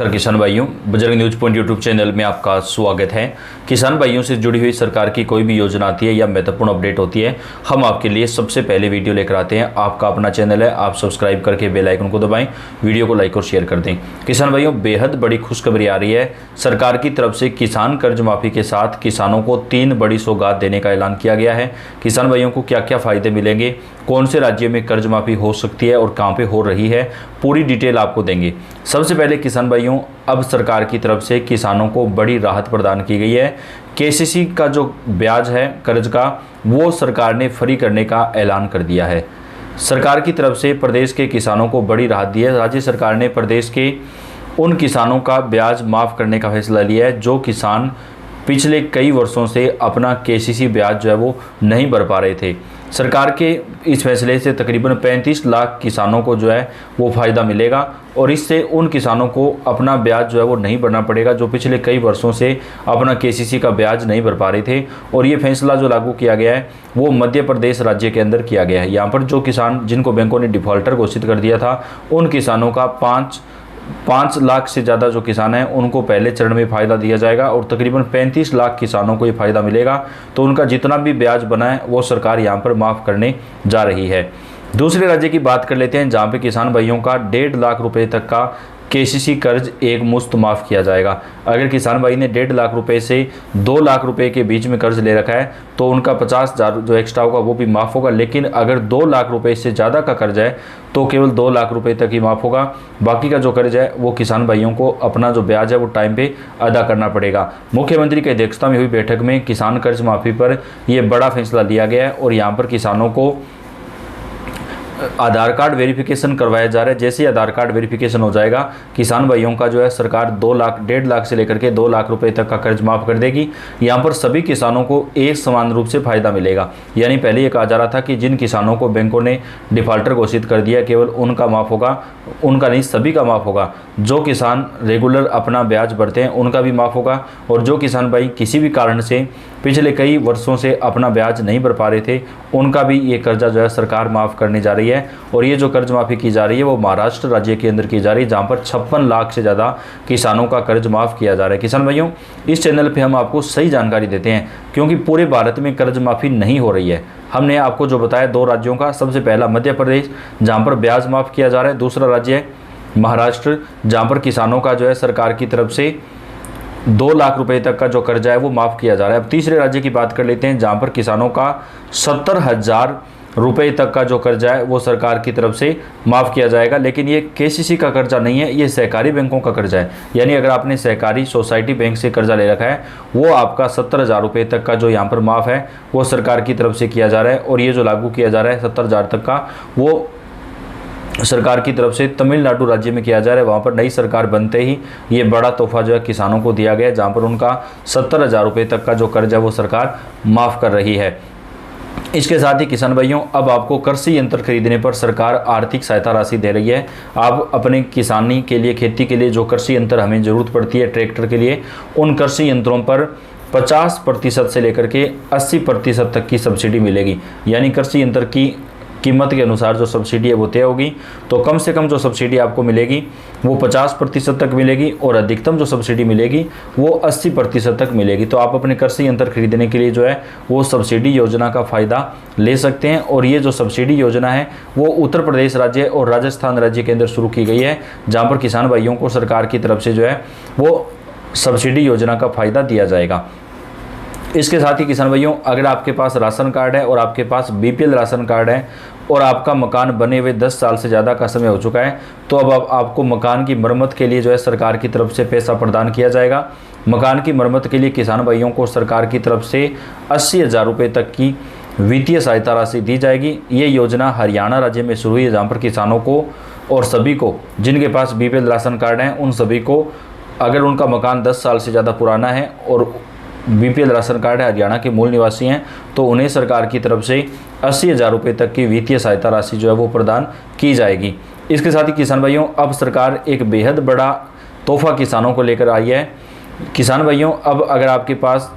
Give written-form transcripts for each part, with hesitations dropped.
किसान भाइयों, Bajrang news point YouTube channel में आपका स्वागत है। किसान भाइयों से जुड़ी हुई सरकार की कोई भी योजना आती है या महत्वपूर्ण अपडेट होती है, हम आपके लिए सबसे पहले वीडियो लेकर आते हैं। आपका अपना चैनल है, आप सब्सक्राइब करके बेल आइकन को दबाएं, वीडियो को लाइक और शेयर कर दें। किसान भाइयों, बेहद बड़ी खुशखबरी आ रही है। सरकार की तरफ से किसान कर्ज माफी के साथ किसानों को 3 बड़ी सौगात देने का ऐलान किया गया है। किसान भाइयों को क्या क्या फायदे मिलेंगे, कौन से राज्य में कर्ज माफी हो सकती है और कहां पे हो रही है, पूरी डिटेल आपको देंगे। सबसे पहले किसान भाइयों, अब सरकार की तरफ से किसानों को बड़ी राहत प्रदान की गई है। केसीसी का जो ब्याज है कर्ज का, वो सरकार ने फ्री करने का ऐलान कर दिया है। सरकार की तरफ से प्रदेश के किसानों को बड़ी राहत दी है। राज्य सरकार ने प्रदेश के उन किसानों का ब्याज माफ़ करने का फैसला लिया है जो किसान पिछले कई वर्षों से अपना केसीसी ब्याज जो है वो नहीं भर पा रहे थे। सरकार के इस फैसले से तकरीबन 35 लाख किसानों को जो है वो फ़ायदा मिलेगा और इससे उन किसानों को अपना ब्याज जो है वो नहीं भरना पड़ेगा जो पिछले कई वर्षों से अपना केसीसी का ब्याज नहीं भर पा रहे थे। और ये फैसला जो लागू किया गया है वो मध्य प्रदेश राज्य के अंदर किया गया है। यहाँ पर जो किसान जिनको बैंकों ने डिफ़ॉल्टर घोषित कर दिया था, उन किसानों का 5 लाख से ज़्यादा जो किसान हैं उनको पहले चरण में फ़ायदा दिया जाएगा और तकरीबन 35 लाख किसानों को ये फ़ायदा मिलेगा। तो उनका जितना भी ब्याज बना है वो सरकार यहाँ पर माफ़ करने जा रही है। दूसरे राज्य की बात कर लेते हैं जहाँ पे किसान भाइयों का 1.5 लाख रुपए तक का केसीसी कर्ज एक मुश्त माफ़ किया जाएगा। अगर किसान भाई ने 1.5 लाख रुपए से 2 लाख रुपए के बीच में कर्ज ले रखा है तो उनका 50,000 जो एक्स्ट्रा होगा वो भी माफ़ होगा। लेकिन अगर 2 लाख रुपए से ज़्यादा का कर्ज है तो केवल 2 लाख रुपए तक ही माफ़ होगा। बाकी का जो कर्ज है वो किसान भाइयों को अपना जो ब्याज है वो टाइम पे अदा करना पड़ेगा। मुख्यमंत्री की अध्यक्षता में हुई बैठक में किसान कर्ज माफ़ी पर यह बड़ा फैसला लिया गया है और यहाँ पर किसानों को आधार कार्ड वेरिफिकेशन करवाया जा रहा है। जैसे ही आधार कार्ड वेरिफिकेशन हो जाएगा, किसान भाइयों का जो है सरकार 1.5 लाख से लेकर के 2 लाख रुपए तक का कर्ज माफ़ कर देगी। यहाँ पर सभी किसानों को एक समान रूप से फ़ायदा मिलेगा। यानी पहले ये कहा जा रहा था कि जिन किसानों को बैंकों ने डिफ़ॉल्टर घोषित कर दिया केवल उनका माफ़ होगा, उनका नहीं सभी का माफ़ होगा। जो किसान रेगुलर अपना ब्याज भरते हैं उनका भी माफ़ होगा और जो किसान भाई किसी भी कारण से पिछले कई वर्षों से अपना ब्याज नहीं भर पा रहे थे उनका भी ये कर्जा जो है सरकार माफ़ करने जा रही है। और ये जो कर्ज माफ़ी की जा रही है वो महाराष्ट्र राज्य के अंदर की जा रही है जहाँ पर 56 लाख से ज़्यादा किसानों का कर्ज माफ़ किया जा रहा है। किसान भाइयों, इस चैनल पे हम आपको सही जानकारी देते हैं क्योंकि पूरे भारत में कर्ज माफ़ी नहीं हो रही है। हमने आपको जो बताया 2 राज्यों का, सबसे पहला मध्य प्रदेश जहाँ पर ब्याज माफ़ किया जा रहा है, दूसरा राज्य है महाराष्ट्र जहाँ पर किसानों का जो है सरकार की तरफ से 2 लाख रुपए तक का जो कर्जा है वो माफ़ किया जा रहा है। अब तीसरे राज्य की बात कर लेते हैं जहाँ पर किसानों का 70,000 रुपए तक का जो कर्जा है वो सरकार की तरफ से माफ़ किया जाएगा। लेकिन ये केसीसी का कर्जा नहीं है, ये सहकारी बैंकों का कर्जा है। यानी अगर आपने सहकारी सोसाइटी बैंक से कर्जा ले रखा है वो आपका 70,000 रुपये तक का जो यहाँ पर माफ़ है वो सरकार की तरफ से किया जा रहा है। और ये जो लागू किया जा रहा है 70,000 तक का, वो सरकार की तरफ से तमिलनाडु राज्य में किया जा रहा है। वहाँ पर नई सरकार बनते ही ये बड़ा तोहफा जो है किसानों को दिया गया है जहाँ पर उनका 70,000 रुपये तक का जो कर्ज है वो सरकार माफ़ कर रही है। इसके साथ ही किसान भाइयों, अब आपको कृषि यंत्र खरीदने पर सरकार आर्थिक सहायता राशि दे रही है। आप अपने किसानी के लिए, खेती के लिए जो कृषि यंत्र हमें ज़रूरत पड़ती है ट्रैक्टर के लिए, उन कृषि यंत्रों पर 50% से लेकर के 80% तक की सब्सिडी मिलेगी। यानी कृषि यंत्र की कीमत के अनुसार जो सब्सिडी है वो तय होगी। तो कम से कम जो सब्सिडी आपको मिलेगी वो 50% तक मिलेगी और अधिकतम जो सब्सिडी मिलेगी वो 80% तक मिलेगी। तो आप अपने कृषि यंत्र खरीदने के लिए जो है वो सब्सिडी योजना का फ़ायदा ले सकते हैं। और ये जो सब्सिडी योजना है वो उत्तर प्रदेश राज्य और राजस्थान राज्य के अंदर शुरू की गई है जहाँ पर किसान भाइयों को सरकार की तरफ से जो है वो सब्सिडी योजना का फ़ायदा दिया जाएगा। इसके साथ ही किसान भाइयों, अगर आपके पास राशन कार्ड है और आपके पास बीपीएल राशन कार्ड है और आपका मकान बने हुए 10 साल से ज़्यादा का समय हो चुका है तो अब आपको मकान की मरम्मत के लिए जो है सरकार की तरफ से पैसा प्रदान किया जाएगा। मकान की मरम्मत के लिए किसान भाइयों को सरकार की तरफ से 80,000 रुपये तक की वित्तीय सहायता राशि दी जाएगी। ये योजना हरियाणा राज्य में शुरू हुई है जहाँ पर किसानों को और सभी को जिनके पास बीपीएल राशन कार्ड हैं उन सभी को, अगर उनका मकान 10 साल से ज़्यादा पुराना है और बीपीएल राशन कार्ड है, हरियाणा के मूल निवासी हैं, तो उन्हें सरकार की तरफ से 80,000 रुपये तक की वित्तीय सहायता राशि जो है वो प्रदान की जाएगी। इसके साथ ही किसान भाइयों, अब सरकार एक बेहद बड़ा तोहफा किसानों को लेकर आई है। किसान भाइयों, अब अगर आपके पास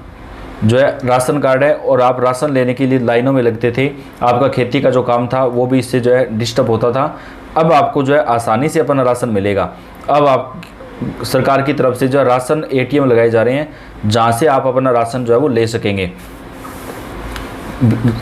जो है राशन कार्ड है और आप राशन लेने के लिए लाइनों में लगते थे, आपका खेती का जो काम था वो भी इससे जो है डिस्टर्ब होता था, अब आपको जो है आसानी से अपना राशन मिलेगा। अब आप सरकार की तरफ से जो है राशन ATM लगाए जा रहे हैं, जहां से आप अपना राशन जो है वो ले सकेंगे।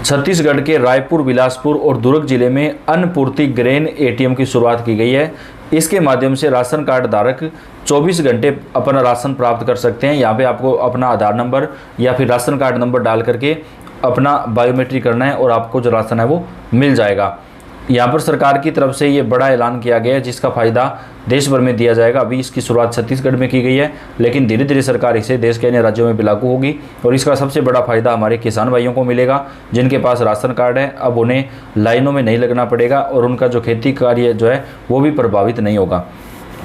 छत्तीसगढ़ के रायपुर, बिलासपुर और दुर्ग जिले में अन्नपूर्ति ग्रेन ATM की शुरुआत की गई है। इसके माध्यम से राशन कार्ड धारक 24 घंटे अपना राशन प्राप्त कर सकते हैं। यहाँ पे आपको अपना आधार नंबर या फिर राशन कार्ड नंबर डाल करके अपना बायोमेट्रिक करना है और आपको जो राशन है वो मिल जाएगा। यहाँ पर सरकार की तरफ से ये बड़ा ऐलान किया गया है, जिसका फ़ायदा देश भर में दिया जाएगा। अभी इसकी शुरुआत छत्तीसगढ़ में की गई है, लेकिन धीरे धीरे सरकार इसे देश के अन्य राज्यों में भी लागू होगी और इसका सबसे बड़ा फ़ायदा हमारे किसान भाइयों को मिलेगा, जिनके पास राशन कार्ड है। अब उन्हें लाइनों में नहीं लगना पड़ेगा और उनका जो खेती कार्य जो है वो भी प्रभावित नहीं होगा।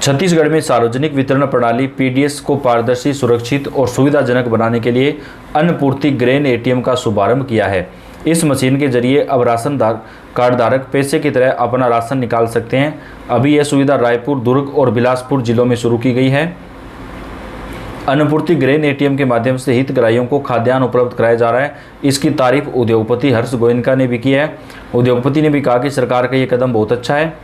छत्तीसगढ़ में सार्वजनिक वितरण प्रणाली PDS को पारदर्शी, सुरक्षित और सुविधाजनक बनाने के लिए अन्नपूर्ति ग्रेन ATM का शुभारंभ किया है। इस मशीन के जरिए अब राशन कार्ड धारक पैसे की तरह अपना राशन निकाल सकते हैं। अभी यह सुविधा रायपुर, दुर्ग और बिलासपुर जिलों में शुरू की गई है। अन्नपूर्ति ग्रेन ATM के माध्यम से हितग्राहियों को खाद्यान्न उपलब्ध कराया जा रहा है। इसकी तारीफ उद्योगपति हर्ष गोयनका ने भी की है। उद्योगपति ने भी कहा कि सरकार का ये कदम बहुत अच्छा है।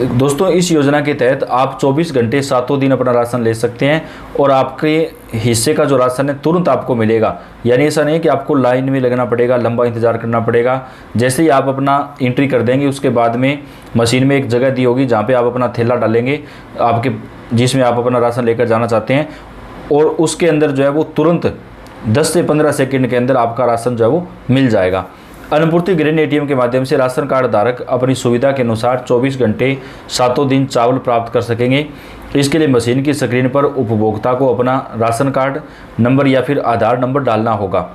दोस्तों, इस योजना के तहत आप 24 घंटे 7 दिन अपना राशन ले सकते हैं और आपके हिस्से का जो राशन है तुरंत आपको मिलेगा। यानी ऐसा नहीं है कि आपको लाइन में लगना पड़ेगा, लंबा इंतजार करना पड़ेगा। जैसे ही आप अपना एंट्री कर देंगे, उसके बाद में मशीन में एक जगह दी होगी जहाँ पे आप अपना थैला डालेंगे आपके, जिसमें आप अपना राशन लेकर जाना चाहते हैं, और उसके अंदर जो है वो तुरंत 10 से 15 सेकेंड के अंदर आपका राशन जो है वो मिल जाएगा। अन्नपूर्ति ग्रेन ATM के माध्यम से राशन कार्ड धारक अपनी सुविधा के अनुसार 24 घंटे 7 दिन चावल प्राप्त कर सकेंगे। इसके लिए मशीन की स्क्रीन पर उपभोक्ता को अपना राशन कार्ड नंबर या फिर आधार नंबर डालना होगा।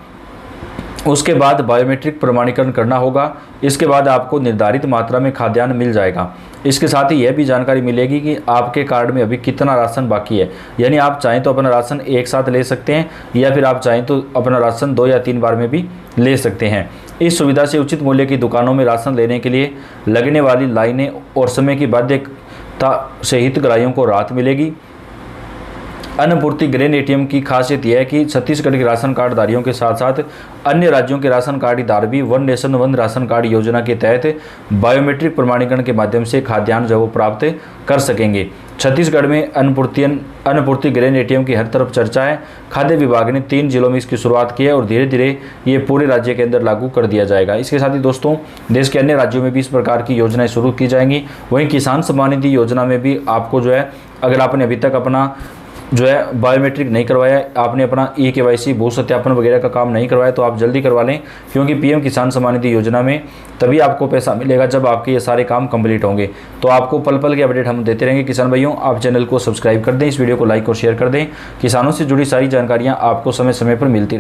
उसके बाद बायोमेट्रिक प्रमाणीकरण करना होगा। इसके बाद आपको निर्धारित मात्रा में खाद्यान्न मिल जाएगा। इसके साथ ही यह भी जानकारी मिलेगी कि आपके कार्ड में अभी कितना राशन बाकी है। यानी आप चाहें तो अपना राशन एक साथ ले सकते हैं या फिर आप चाहें तो अपना राशन 2 या 3 बार में भी ले सकते हैं। इस सुविधा से उचित मूल्य की दुकानों में राशन लेने के लिए लगने वाली लाइनें और समय की बाध्यता से हितग्राहियों को राहत मिलेगी। अन्नपूर्ति ग्रेन ATM की खासियत यह है कि छत्तीसगढ़ के राशन कार्डधारियों के साथ साथ अन्य राज्यों के राशन कार्डधारी भी one nation one ration card योजना के तहत बायोमेट्रिक प्रमाणीकरण के माध्यम से खाद्यान्न जो प्राप्त कर सकेंगे। छत्तीसगढ़ में अन्नपूर्ति ग्रेन ATM की हर तरफ चर्चा है। खाद्य विभाग ने 3 जिलों में इसकी शुरुआत की है और धीरे धीरे ये पूरे राज्य के अंदर लागू कर दिया जाएगा। इसके साथ ही दोस्तों, देश के अन्य राज्यों में भी इस प्रकार की योजनाएं शुरू की जाएंगी। वहीं किसान सम्मान निधि योजना में भी आपको जो है, अगर आपने अभी तक अपना जो है बायोमेट्रिक नहीं करवाया, आपने अपना eKYC भू सत्यापन वगैरह का काम नहीं करवाया, तो आप जल्दी करवा लें, क्योंकि PM किसान सम्मान निधि योजना में तभी आपको पैसा मिलेगा जब आपके ये सारे काम कंप्लीट होंगे। तो आपको पल पल के अपडेट हम देते रहेंगे। किसान भाइयों, आप चैनल को सब्सक्राइब कर दें, इस वीडियो को लाइक और शेयर कर दें। किसानों से जुड़ी सारी जानकारियाँ आपको समय समय पर मिलती रहें।